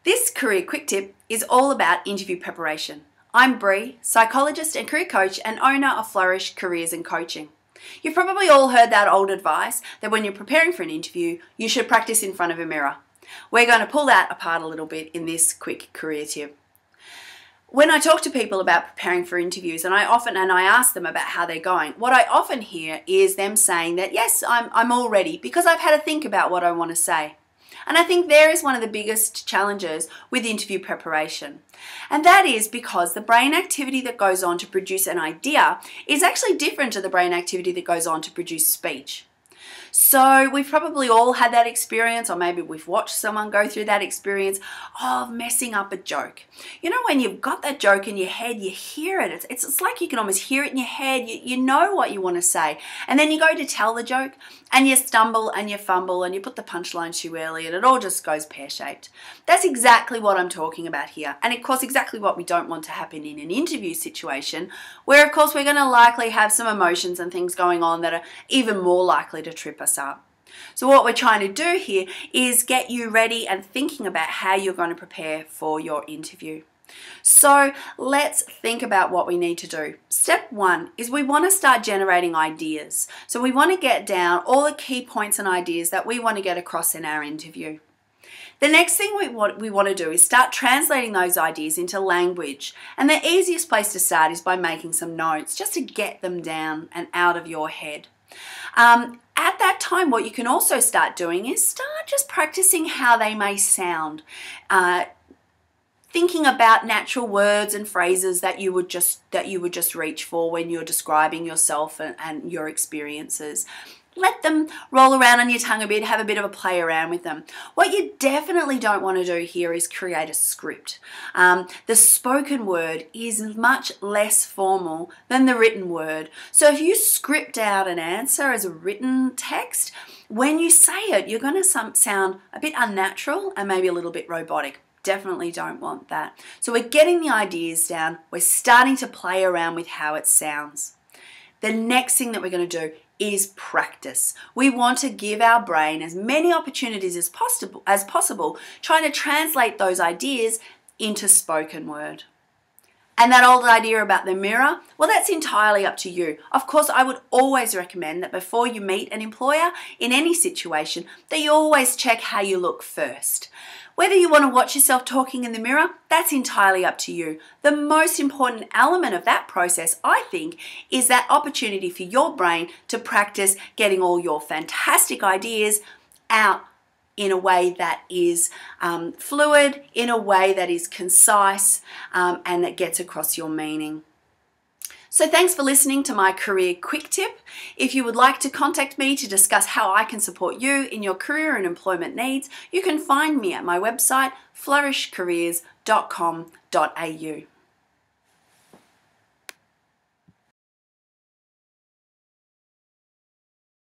This career quick tip is all about interview preparation. I'm Bree, psychologist and career coach and owner of Flourish Careers and Coaching. You've probably all heard that old advice that when you're preparing for an interview, you should practice in front of a mirror. We're going to pull that apart a little bit in this quick career tip. When I talk to people about preparing for interviews and I ask them about how they're going, what I often hear is them saying that, yes, I'm all ready because I've had to think about what I want to say. And I think there is one of the biggest challenges with interview preparation. And that is because the brain activity that goes on to produce an idea is actually different to the brain activity that goes on to produce speech. So we've probably all had that experience, or maybe we've watched someone go through that experience of messing up a joke. You know, when you've got that joke in your head, you hear it. It's like you can almost hear it in your head. You know what you want to say. And then you go to tell the joke and you stumble and you fumble and you put the punchline too early and it all just goes pear-shaped. That's exactly what I'm talking about here. And of course, exactly what we don't want to happen in an interview situation where, of course, we're going to likely have some emotions and things going on that are even more likely to trip us up. So what we're trying to do here is get you ready and thinking about how you're going to prepare for your interview. So let's think about what we need to do. Step one is we want to start generating ideas. So we want to get down all the key points and ideas that we want to get across in our interview. The next thing we want to do is start translating those ideas into language. And the easiest place to start is by making some notes, just to get them down and out of your head. At that time, what you can also start doing is start just practicing how they may sound. Thinking about natural words and phrases that you would just reach for when you're describing yourself and your experiences. Let them roll around on your tongue a bit, have a bit of a play around with them. What you definitely don't want to do here is create a script. The spoken word is much less formal than the written word. So if you script out an answer as a written text, when you say it, you're going to sound a bit unnatural and maybe a little bit robotic. Definitely don't want that. So we're getting the ideas down. We're starting to play around with how it sounds. The next thing that we're going to do is practice. We want to give our brain as many opportunities as possible, trying to translate those ideas into spoken word. And that old idea about the mirror, well, that's entirely up to you. Of course, I would always recommend that before you meet an employer in any situation, that you always check how you look first. Whether you want to watch yourself talking in the mirror, that's entirely up to you. The most important element of that process, I think, is that opportunity for your brain to practice getting all your fantastic ideas out in a way that is fluid, in a way that is concise, and that gets across your meaning. So thanks for listening to my career quick tip. If you would like to contact me to discuss how I can support you in your career and employment needs, you can find me at my website, flourishcareers.com.au.